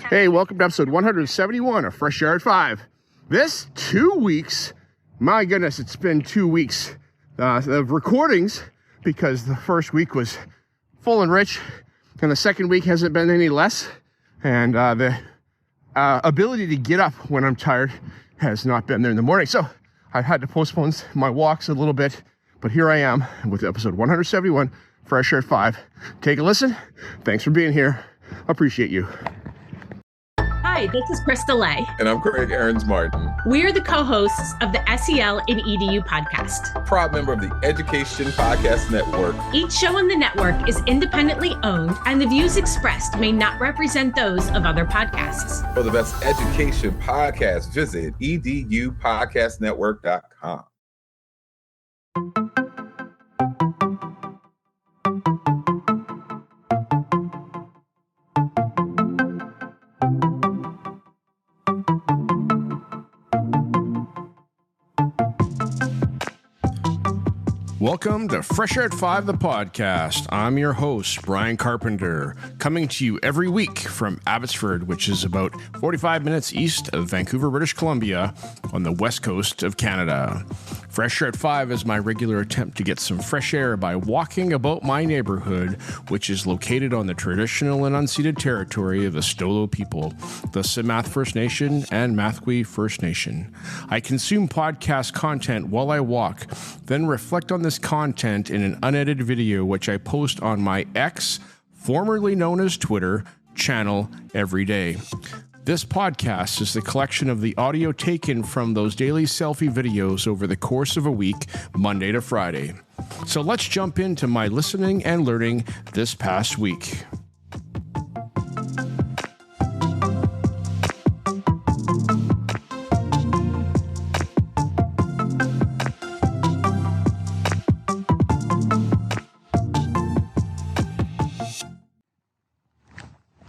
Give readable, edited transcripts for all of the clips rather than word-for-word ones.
Hey, welcome to episode 171 of Fresh Air at 5. This 2 weeks, my goodness, it's been 2 weeks of recordings because the first week was full and rich and the second week hasn't been any less. And the ability to get up when I'm tired has not been there in the morning. So I've had to postpone my walks a little bit, but here I am with episode 171, Fresh Air at 5. Take a listen. Thanks for being here. Appreciate you. Hi, this is Krista Lay. And I'm Craig Aarons Martin. We are the co-hosts of the SEL in EDU podcast. Proud member of the Education Podcast Network. Each show on the network is independently owned, and the views expressed may not represent those of other podcasts. For the best education podcast, visit edupodcastnetwork.com. Welcome to Fresh Air at 5, the podcast. I'm your host, Brian Carpenter, coming to you every week from Abbotsford, which is about 45 minutes east of Vancouver, British Columbia, on the west coast of Canada. Fresh Air at 5 is my regular attempt to get some fresh air by walking about my neighborhood, which is located on the traditional and unceded territory of the Stolo people, the Simath First Nation and Mathwee First Nation. I consume podcast content while I walk, then reflect on this content in an unedited video, which I post on my X, formerly known as Twitter, channel every day. This podcast is the collection of the audio taken from those daily selfie videos over the course of a week, Monday to Friday. So let's jump into my listening and learning this past week.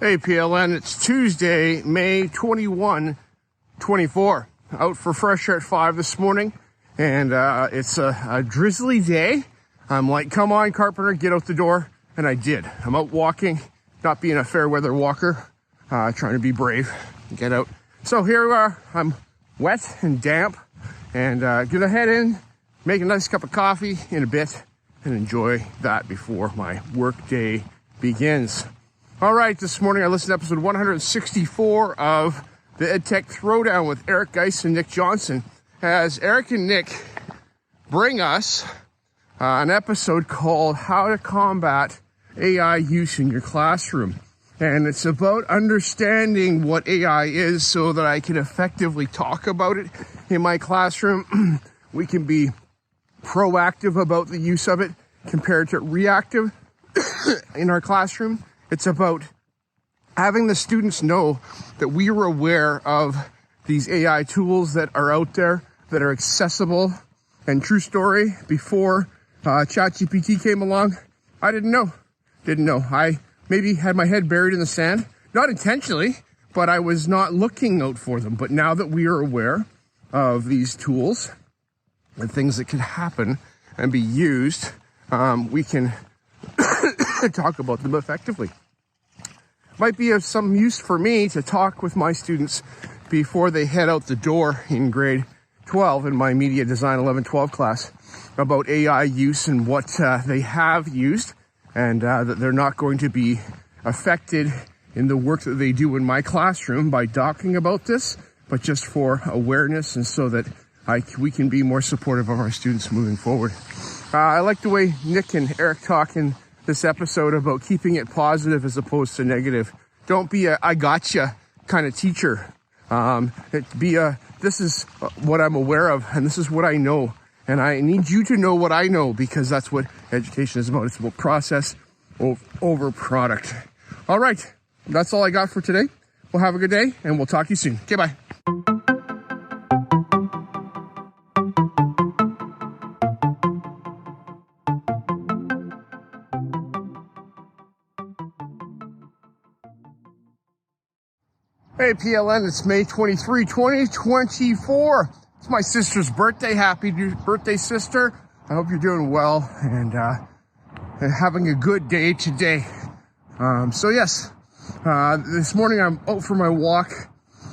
Hey PLN, it's Tuesday, May 21, 24. Out for Fresh Air at 5 this morning, and it's a drizzly day. I'm like, come on, Carpenter, get out the door, and I did. I'm out walking, not being a fair weather walker, trying to be brave, get out. So here we are, I'm wet and damp, and gonna head in, make a nice cup of coffee in a bit, and enjoy that before my work day begins. All right, this morning I listened to episode 164 of the EdTech Throwdown with Eric Geis and Nick Johnson, as Eric and Nick bring us an episode called How to Combat AI Use in Your Classroom. And it's about understanding what AI is so that I can effectively talk about it in my classroom. We can be proactive about the use of it compared to reactive in our classroom. It's about having the students know that we are aware of these AI tools that are out there, that are accessible. And true story, before ChatGPT came along, I didn't know. I maybe had my head buried in the sand, not intentionally, but I was not looking out for them. But now that we are aware of these tools and things that can happen and be used, we can talk about them effectively. Might be of some use for me to talk with my students before they head out the door in grade 12 in my media design 11-12 class about AI use and what they have used, and that they're not going to be affected in the work that they do in my classroom by talking about this, but just for awareness and so that we can be more supportive of our students moving forward. I like the way Nick and Eric talk in this episode about keeping it positive as opposed to negative. Don't be a I gotcha kind of teacher. This is what I'm aware of and this is what I know. And I need you to know what I know, because that's what education is about. It's about process over product. All right. That's all I got for today. Well, have a good day and we'll talk to you soon. Okay, bye. Hey PLN, it's May 23, 2024. It's my sister's birthday. Happy birthday, sister. I hope you're doing well and having a good day today. So yes, This morning I'm out for my walk.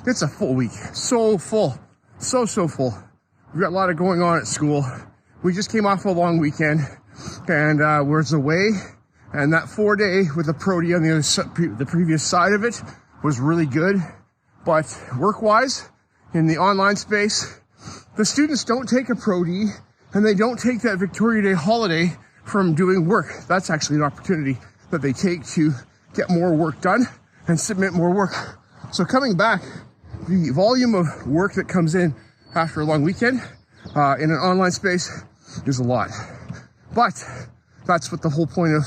It's a full week. So full. So full. We've got a lot of going on at school. We just came off a long weekend and was away. And that 4-day with a pro-D on the previous side of it was really good. But work-wise, in the online space, the students don't take a pro-D and they don't take that Victoria Day holiday from doing work. That's actually an opportunity that they take to get more work done and submit more work. So coming back, the volume of work that comes in after a long weekend in an online space is a lot. But that's what the whole point of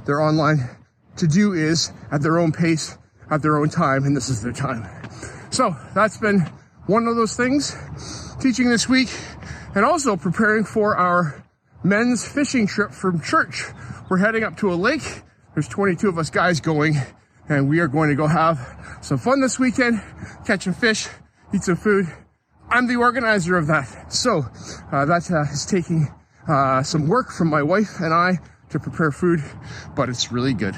their online to do is, at their own pace, at their own time, and this is their time. So that's been one of those things, teaching this week, and also preparing for our men's fishing trip from church. We're heading up to a lake. There's 22 of us guys going, and we are going to go have some fun this weekend, catch some fish, eat some food. I'm the organizer of that. So that is taking some work from my wife and I to prepare food, but it's really good.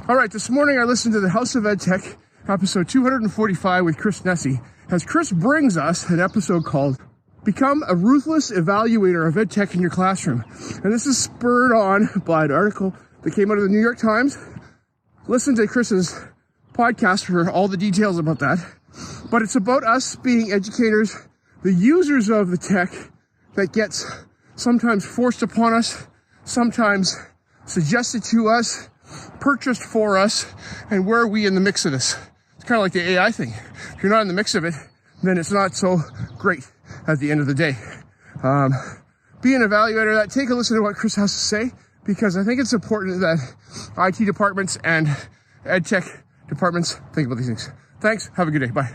All right, this morning I listened to the House of Ed Tech, episode 245 with Chris Nesi, as Chris brings us an episode called Become a Ruthless Evaluator of Ed Tech in Your Classroom. And this is spurred on by an article that came out of the New York Times. Listen to Chris's podcast for all the details about that. But it's about us being educators, the users of the tech that gets sometimes forced upon us, sometimes suggested to us, purchased for us, and where are we in the mix of this? It's kind of like the AI thing. If you're not in the mix of it, then it's not so great at the end of the day. Be an evaluator of that. Take a listen to what Chris has to say, because I think it's important that IT departments and ed tech departments think about these things. Thanks. Have a good day. Bye.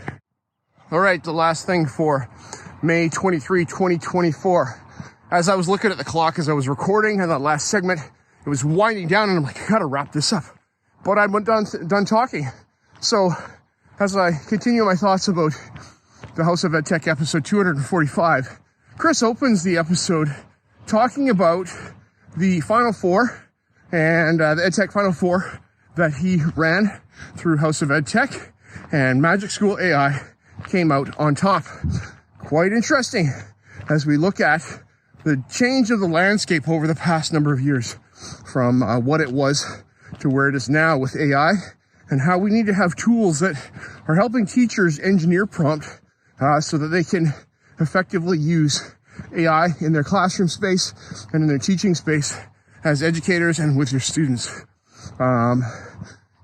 All right. The last thing for May 23, 2024. As I was looking at the clock as I was recording in that last segment, it was winding down and I'm like, I gotta wrap this up. But I'm done talking. So as I continue my thoughts about the House of Ed Tech episode 245, Chris opens the episode talking about the Final Four and the Ed Tech Final Four that he ran through House of Ed Tech, and Magic School AI came out on top. Quite interesting as we look at the change of the landscape over the past number of years from what it was to where it is now with AI, and how we need to have tools that are helping teachers engineer prompt so that they can effectively use AI in their classroom space and in their teaching space as educators and with your students.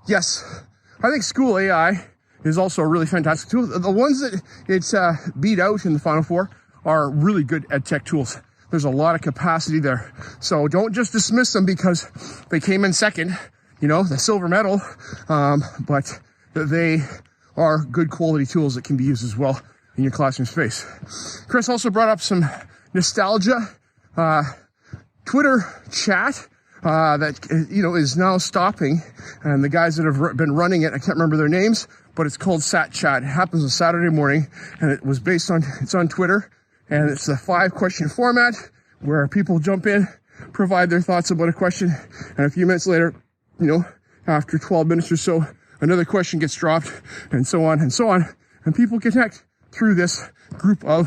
Yes, I think school AI is also a really fantastic tool. The ones that it's beat out in the Final Four are really good ed tech tools. There's a lot of capacity there. So don't just dismiss them because they came in second, the silver medal, but they are good quality tools that can be used as well in your classroom space. Chris also brought up some nostalgia, Twitter chat, that, is now stopping. And the guys that have been running it, I can't remember their names, but it's called Sat Chat. It happens on Saturday morning, and it's on Twitter. And it's a 5-question format where people jump in, provide their thoughts about a question, and a few minutes later, after 12 minutes or so, another question gets dropped, and so on and so on. And people connect through this group of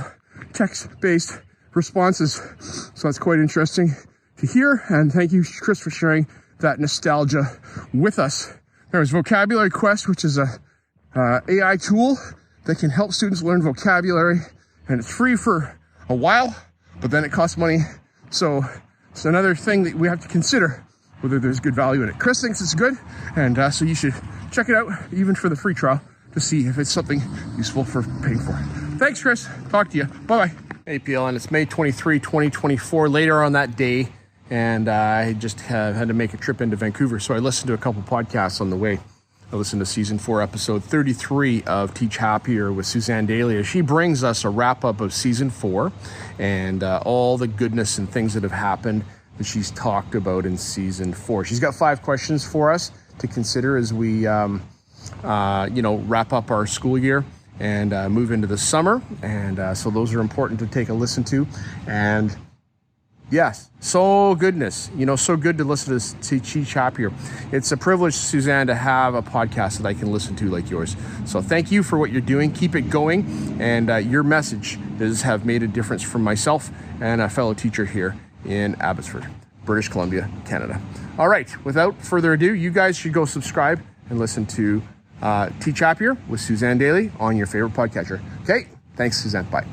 text-based responses. So that's quite interesting to hear. And thank you, Chris, for sharing that nostalgia with us. There's Vocabulary Quest, which is a AI tool that can help students learn vocabulary. And it's free for a while, but then it costs money. So it's another thing that we have to consider whether there's good value in it. Chris thinks it's good, and so you should check it out, even for the free trial, to see if it's something useful for paying for. Thanks, Chris. Talk to you. Bye-bye. Hey, PLN, it's May 23, 2024, later on that day, and I just had to make a trip into Vancouver, so I listened to a couple podcasts on the way. I listened to season 4, episode 33 of Teach Happier with Suzanne Daly. She brings us a wrap-up of season 4 and all the goodness and things that have happened that she's talked about in season 4. She's got 5 questions for us to consider as we, wrap up our school year and move into the summer. And so those are important to take a listen to. And Yes, so goodness. So good to listen to Teach Happier. It's a privilege, Suzanne, to have a podcast that I can listen to like yours. So thank you for what you're doing. Keep it going. And your message have made a difference for myself and a fellow teacher here in Abbotsford, British Columbia, Canada. All right, without further ado, you guys should go subscribe and listen to Teach Happier with Suzanne Daly on your favorite podcatcher. Okay, thanks, Suzanne. Bye.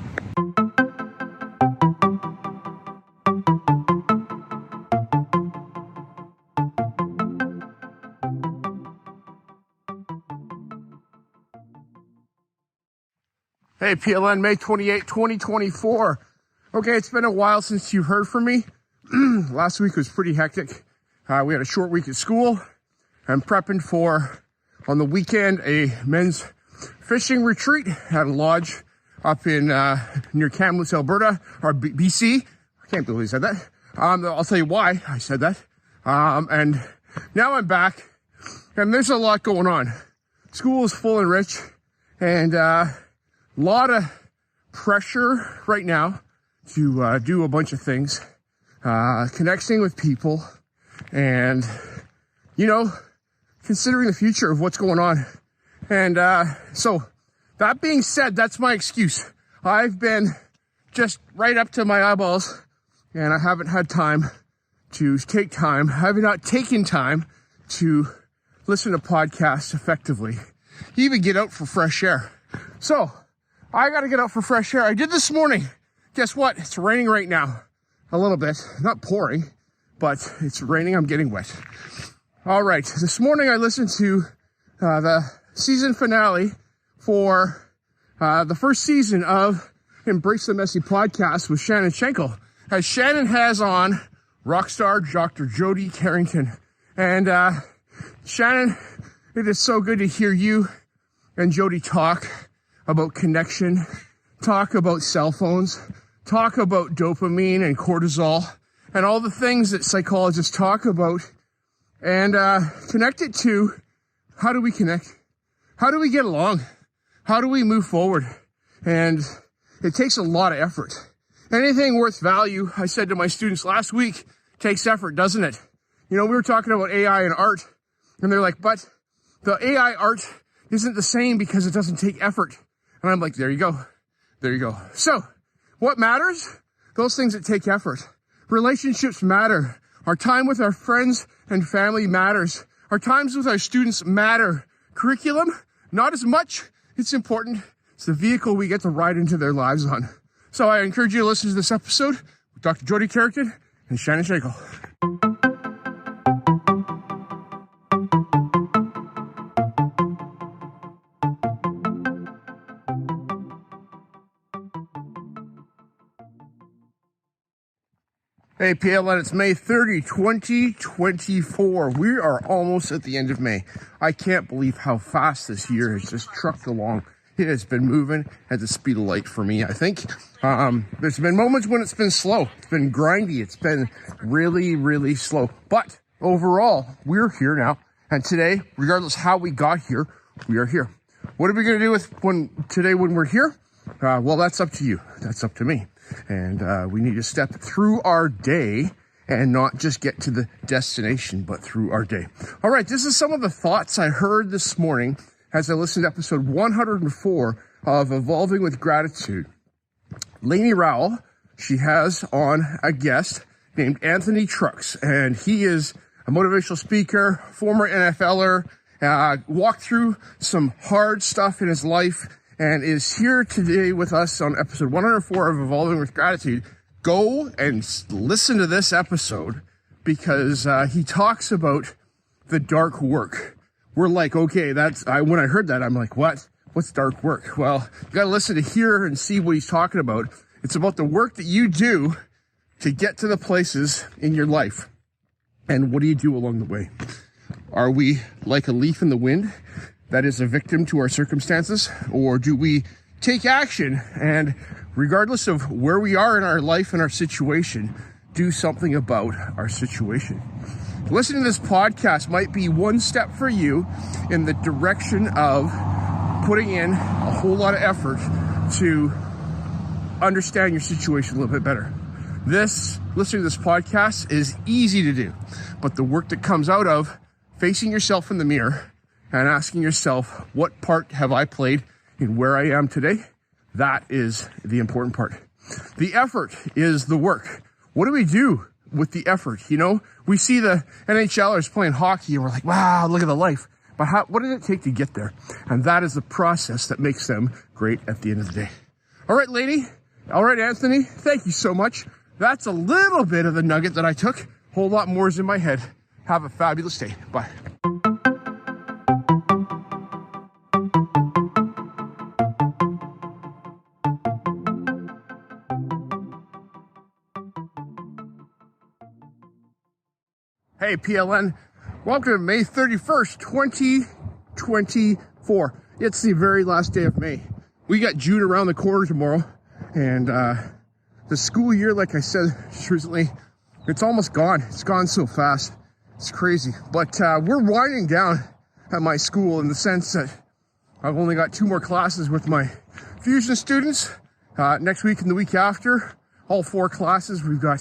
Hey, PLN, May 28, 2024. Okay, it's been a while since you heard from me. Last week was pretty hectic. We had a short week at school. I'm prepping for, on the weekend, a men's fishing retreat at a lodge up in near Kamloops, Alberta, or BC. I can't believe I said that. I'll tell you why I said that. And now I'm back, and there's a lot going on. School is full and rich, and lot of pressure right now to do a bunch of things, connecting with people, and considering the future of what's going on. And so that being said, that's my excuse. I've been just right up to my eyeballs, and I haven't had time to take time. I have not taken time to listen to podcasts effectively, even get out for fresh air. So I got to get out for fresh air. I did this morning. Guess what? It's raining right now. A little bit. Not pouring, but it's raining. I'm getting wet. All right. This morning I listened to the season finale for the first season of Embrace the Messy podcast with Shannon Schenkel, as Shannon has on rockstar Dr. Jody Carrington. And Shannon, it is so good to hear you and Jody talk about connection, talk about cell phones, talk about dopamine and cortisol, and all the things that psychologists talk about, and connect it to how do we connect? How do we get along? How do we move forward? And it takes a lot of effort. Anything worth value, I said to my students last week, takes effort, doesn't it? We were talking about AI and art, and they're like, but the AI art isn't the same because it doesn't take effort. And I'm like, there you go. There you go. So what matters? Those things that take effort. Relationships matter. Our time with our friends and family matters. Our times with our students matter. Curriculum, not as much. It's important. It's the vehicle we get to ride into their lives on. So I encourage you to listen to this episode with Dr. Jody Carrington and Shannon Schenkel. Hey, PLN, it's May 30, 2024. We are almost at the end of May. I can't believe how fast this year has just trucked along. It has been moving at the speed of light for me, I think. There's been moments when it's been slow. It's been grindy. It's been really, really slow. But overall, we're here now. And today, regardless how we got here, we are here. What are we going to do with when we're here? Well, that's up to you. That's up to me. And we need to step through our day and not just get to the destination, but through our day. All right, this is some of the thoughts I heard this morning as I listened to episode 104 of Evolving with Gratitude. Lainey Rowell, she has on a guest named Anthony Trucks, and he is a motivational speaker, former NFLer, walked through some hard stuff in his life, and is here today with us on episode 104 of Evolving with Gratitude. Go and listen to this episode because he talks about the dark work. We're like, okay, when I heard that, I'm like, what? What's dark work? Well, you got to listen to hear and see what he's talking about. It's about the work that you do to get to the places in your life. And what do you do along the way? Are we like a leaf in the wind that is a victim to our circumstances? Or do we take action and, regardless of where we are in our life and our situation, do something about our situation? Listening to this podcast might be one step for you in the direction of putting in a whole lot of effort to understand your situation a little bit better. Listening to this podcast is easy to do, but the work that comes out of facing yourself in the mirror and asking yourself, what part have I played in where I am today? That is the important part. The effort is the work. What do we do with the effort? You know, we see the NHLers playing hockey and we're like, wow, look at the life. But what did it take to get there? And that is the process that makes them great at the end of the day. All right, lady. All right, Anthony. Thank you so much. That's a little bit of the nugget that I took. A whole lot more is in my head. Have a fabulous day. Bye. Hey, PLN. Welcome to May 31st, 2024. It's the very last day of May. We got June around the corner tomorrow. And the school year, like I said just recently, it's almost gone. It's gone so fast. It's crazy. But we're winding down at my school in the sense that I've only got 2 more classes with my fusion students. Next week and the week after, all 4 classes. We've got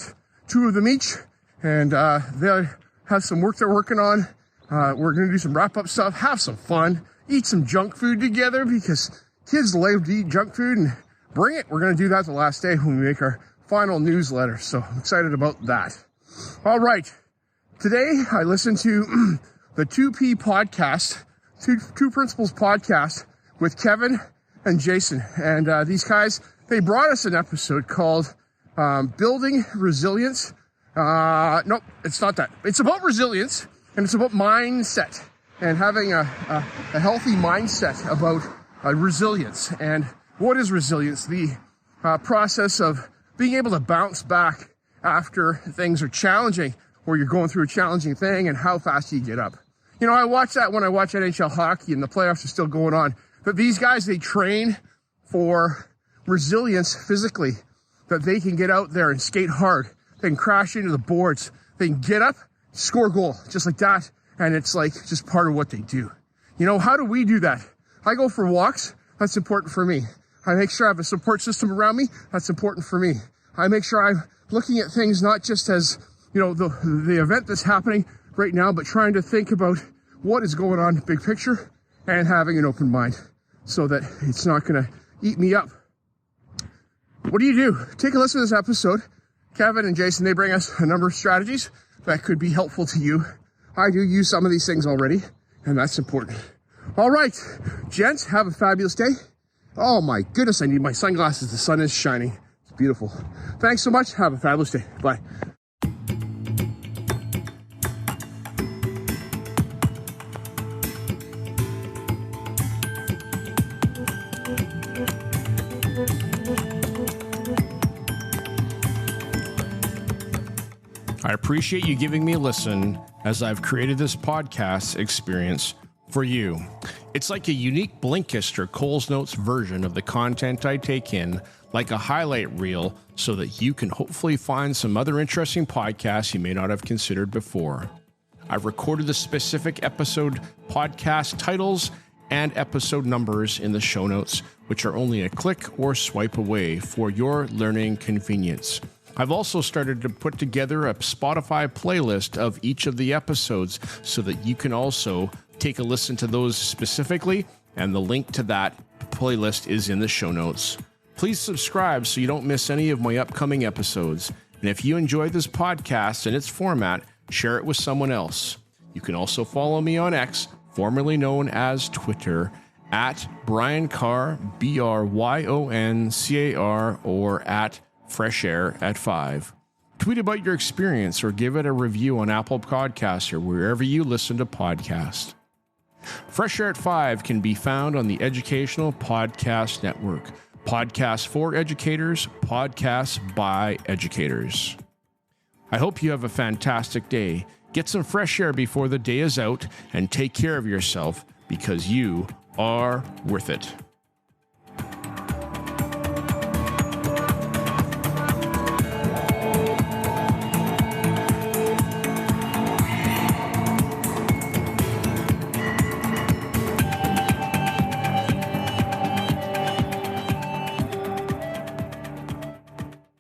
2 of them each. And they have some work they're working on. We're going to do some wrap-up stuff, have some fun, eat some junk food together because kids love to eat junk food, and bring it. We're going to do that the last day when we make our final newsletter. So I'm excited about that. All right. Today I listened to the 2P podcast, Two Principles podcast with Kevin and Jason. And these guys, they brought us an episode called Building Resilience. Nope, it's not that. It's about resilience, and it's about mindset and having a healthy mindset about resilience. And what is resilience? The process of being able to bounce back after things are challenging, or you're going through a challenging thing, and how fast you get up. You know, I watch that when I watch NHL hockey and the playoffs are still going on. But these guys, they train for resilience physically, that they can get out there and skate hard. They can crash into the boards. They can get up, score a goal, just like that. And it's like just part of what they do. You know, how do we do that? I go for walks. That's important for me. I make sure I have a support system around me. That's important for me. I make sure I'm looking at things not just as, you know, the event that's happening right now, but trying to think about what is going on, big picture, and having an open mind so that it's not going to eat me up. What do? Take a listen to this episode. Kevin and Jason, they bring us a number of strategies that could be helpful to you. I do use some of these things already, and that's important. All right, gents, have a fabulous day. Oh my goodness, I need my sunglasses. The sun is shining. It's beautiful. Thanks so much. Have a fabulous day. Bye. I appreciate you giving me a listen as I've created this podcast experience for you. It's like a unique Blinkist or Coles Notes version of the content I take in, like a highlight reel, so that you can hopefully find some other interesting podcasts you may not have considered before. I've recorded the specific episode podcast titles and episode numbers in the show notes, which are only a click or swipe away for your learning convenience. I've also started to put together a Spotify playlist of each of the episodes so that you can also take a listen to those specifically, and the link to that playlist is in the show notes. Please subscribe so you don't miss any of my upcoming episodes. And if you enjoyed this podcast and its format, share it with someone else. You can also follow me on X, formerly known as Twitter, at Brian Carr, BRYONCAR, or at Fresh Air at 5. Tweet about your experience or give it a review on Apple Podcasts or wherever you listen to podcasts. Fresh Air at 5 can be found on the Educational Podcast Network. Podcasts for educators, podcasts by educators. I hope you have a fantastic day. Get some fresh air before the day is out and take care of yourself because you are worth it.